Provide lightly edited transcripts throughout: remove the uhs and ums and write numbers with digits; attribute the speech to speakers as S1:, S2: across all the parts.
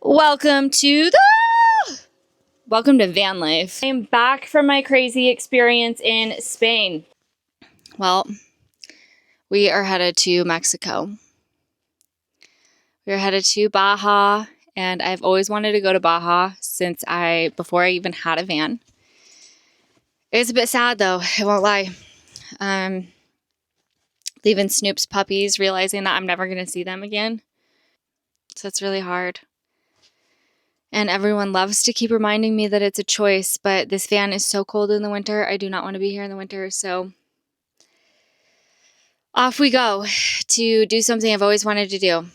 S1: Welcome to van life. I am back from my crazy experience in Spain. Well, we are headed to Mexico. We are headed to Baja, and I've always wanted to go to Baja before I even had a van. It's a bit sad though, I won't lie. Leaving Snoop's puppies, realizing that I'm never going to see them again. So it's really hard. And everyone loves to keep reminding me that it's a choice, but this van is so cold in the winter. I do not want to be here in the winter, so off we go to do something I've always wanted to do.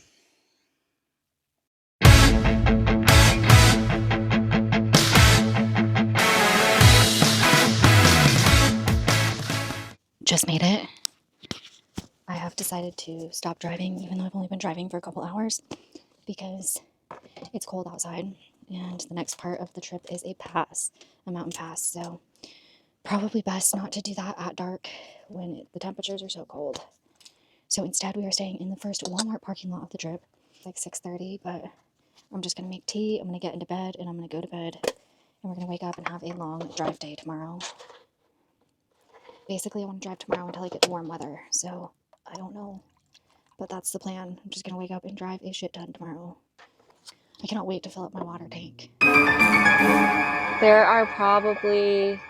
S1: Just made it. I have decided to stop driving, even though I've only been driving for a couple hours, because it's cold outside, and the next part of the trip is a mountain pass, so probably best not to do that at dark when the temperatures are so cold. So instead we are staying in the first Walmart parking lot of the trip. It's like 6:30, but I'm just going to make tea, I'm going to get into bed, and I'm going to go to bed, and we're going to wake up and have a long drive day tomorrow. Basically, I want to drive tomorrow until I get warm weather, so I don't know, but that's the plan. I'm just going to wake up and drive a shit ton tomorrow. I cannot wait to fill up my water tank. There are probably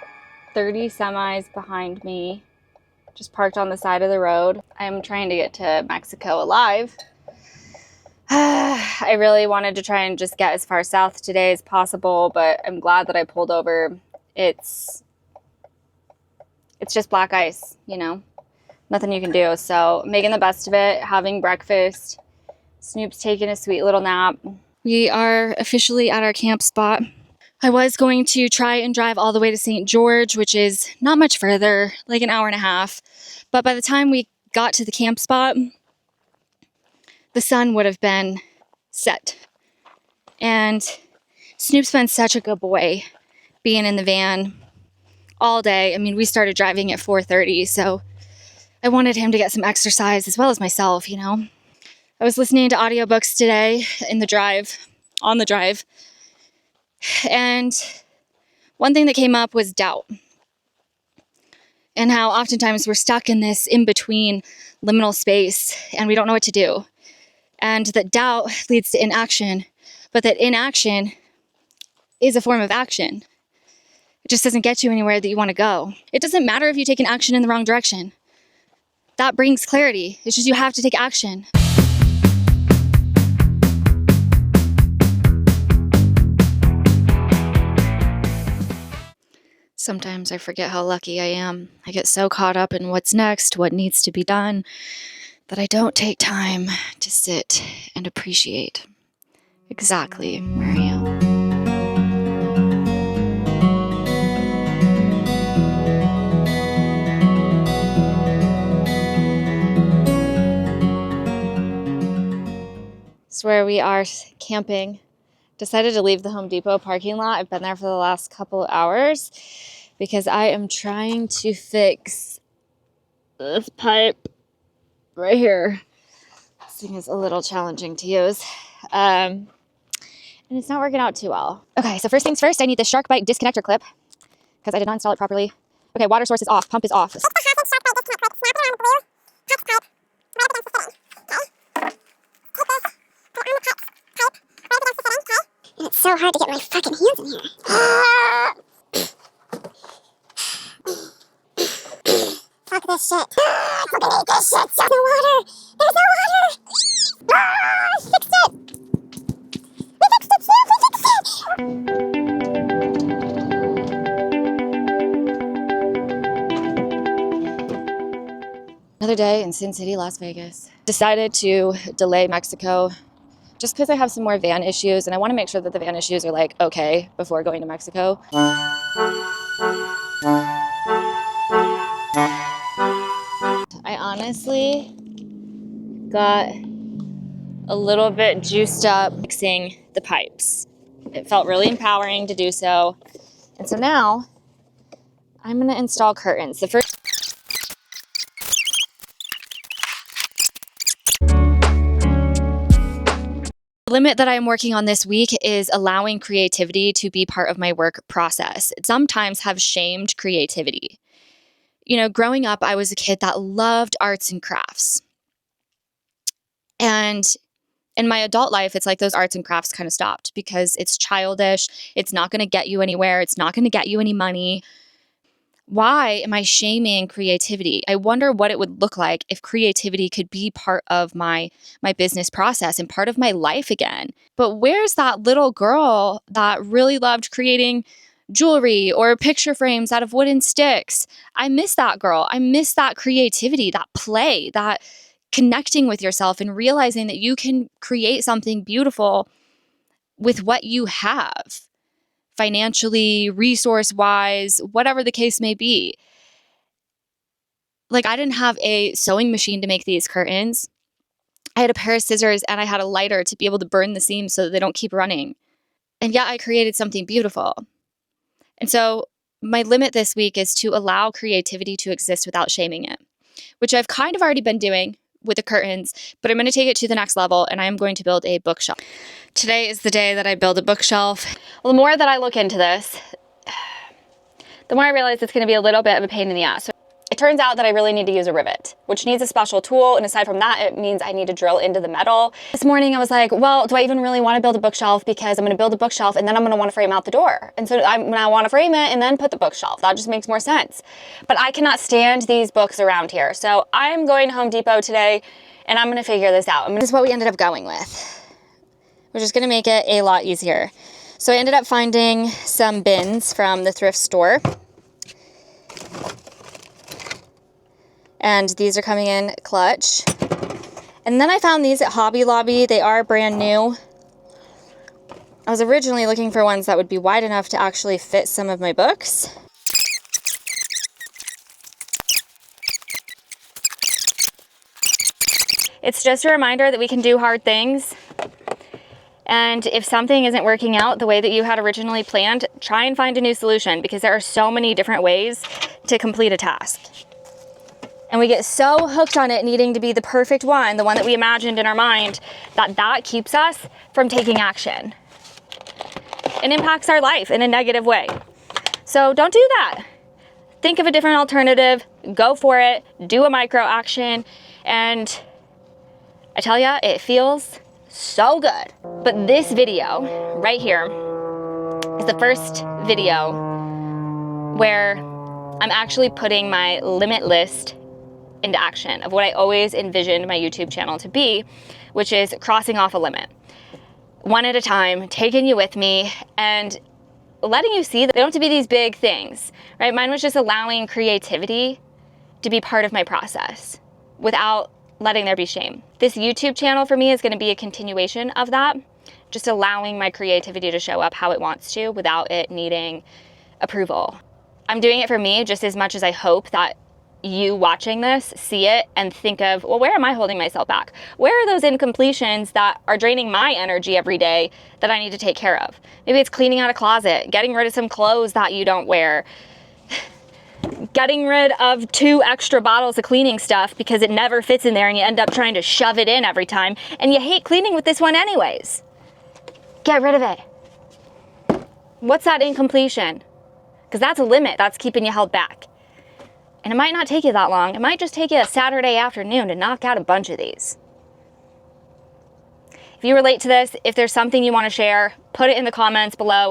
S1: 30 semis behind me, just parked on the side of the road. I'm trying to get to Mexico alive. I really wanted to try and just get as far south today as possible, but I'm glad that I pulled over. It's just black ice, you know? Nothing you can do. So making the best of it, having breakfast. Snoop's taking a sweet little nap. We are officially at our camp spot. I was going to try and drive all the way to St. George, which is not much further, like an hour and a half. But by the time we got to the camp spot, the sun would have been set. And Snoop's been such a good boy being in the van all day. I mean, we started driving at 4:30, so I wanted him to get some exercise as well as myself, you know. I was listening to audiobooks today on the drive, and one thing that came up was doubt, and how oftentimes we're stuck in this in-between liminal space, and we don't know what to do, and that doubt leads to inaction, but that inaction is a form of action. It just doesn't get you anywhere that you want to go. It doesn't matter if you take an action in the wrong direction. That brings clarity. It's just you have to take action. Sometimes I forget how lucky I am. I get so caught up in what's next, what needs to be done, that I don't take time to sit and appreciate exactly where I am. It's where we are camping. Decided to leave the Home Depot parking lot. I've been there for the last couple of hours because I am trying to fix this pipe right here. This thing is a little challenging to use. And it's not working out too well. Okay, so first things first, I need the shark bite disconnector clip because I did not install it properly. Okay, water source is off, pump is off.
S2: It's so hard to get my fucking hands in here. Fuck this shit. I fucking hate this shit. There's no water. There's no water. I fixed it. We fixed it, Snoop. We fixed
S1: it. Another day in Sin City, Las Vegas. Decided to delay Mexico just because I have some more van issues, and I want to make sure that the van issues are like okay before going to Mexico. I honestly got a little bit juiced up fixing the pipes. It felt really empowering to do so. And so now I'm going to install curtains. The first limit that I'm working on this week is allowing creativity to be part of my work process. Sometimes have shamed creativity. You know, growing up, I was a kid that loved arts and crafts. And in my adult life, it's like those arts and crafts kind of stopped because it's childish. It's not going to get you anywhere. It's not going to get you any money. Why am I shaming creativity? I wonder what it would look like if creativity could be part of my business process and part of my life again. But where's that little girl that really loved creating jewelry or picture frames out of wooden sticks? I miss that girl. I miss that creativity, that play, that connecting with yourself and realizing that you can create something beautiful with what you have. Financially, resource-wise, whatever the case may be. Like, I didn't have a sewing machine to make these curtains. I had a pair of scissors and I had a lighter to be able to burn the seams so that they don't keep running. And yet I created something beautiful. And so my limit this week is to allow creativity to exist without shaming it, which I've kind of already been doing with the curtains, but I'm going to take it to the next level and I am going to build a bookshelf. Today is the day that I build a bookshelf. Well, the more that I look into this, the more I realize it's going to be a little bit of a pain in the ass. So it turns out that I really need to use a rivet, which needs a special tool. And aside from that, it means I need to drill into the metal. This morning I was like, well, do I even really want to build a bookshelf? Because I'm going to build a bookshelf and then I'm going to want to frame out the door. And so I'm going to want to frame it and then put the bookshelf. That just makes more sense. But I cannot stand these books around here. So I'm going to Home Depot today and I'm going to figure this out. This is what we ended up going with, which is going to make it a lot easier. So I ended up finding some bins from the thrift store. And these are coming in clutch. And then I found these at Hobby Lobby. They are brand new. I was originally looking for ones that would be wide enough to actually fit some of my books. It's just a reminder that we can do hard things. And if something isn't working out the way that you had originally planned, try and find a new solution because there are so many different ways to complete a task. And we get so hooked on it needing to be the perfect one, the one that we imagined in our mind, that keeps us from taking action. It impacts our life in a negative way. So don't do that. Think of a different alternative, go for it, do a micro action, and I tell ya, it feels so good. But this video right here is the first video where I'm actually putting my limit list into action of what I always envisioned my YouTube channel to be, which is crossing off a limit. One at a time, taking you with me and letting you see that they don't have to be these big things, right? Mine was just allowing creativity to be part of my process without letting there be shame. This YouTube channel for me is going to be a continuation of that, just allowing my creativity to show up how it wants to without it needing approval. I'm doing it for me just as much as I hope that you watching this see it and think of, well, where am I holding myself back? Where are those incompletions that are draining my energy every day that I need to take care of? Maybe it's cleaning out a closet, getting rid of some clothes that you don't wear, getting rid of 2 extra bottles of cleaning stuff because it never fits in there and you end up trying to shove it in every time and you hate cleaning with this one anyways. Get rid of it. What's that incompletion? Because that's a limit that's keeping you held back. And it might not take you that long. It might just take you a Saturday afternoon to knock out a bunch of these. If you relate to this, if there's something you want to share, put it in the comments below.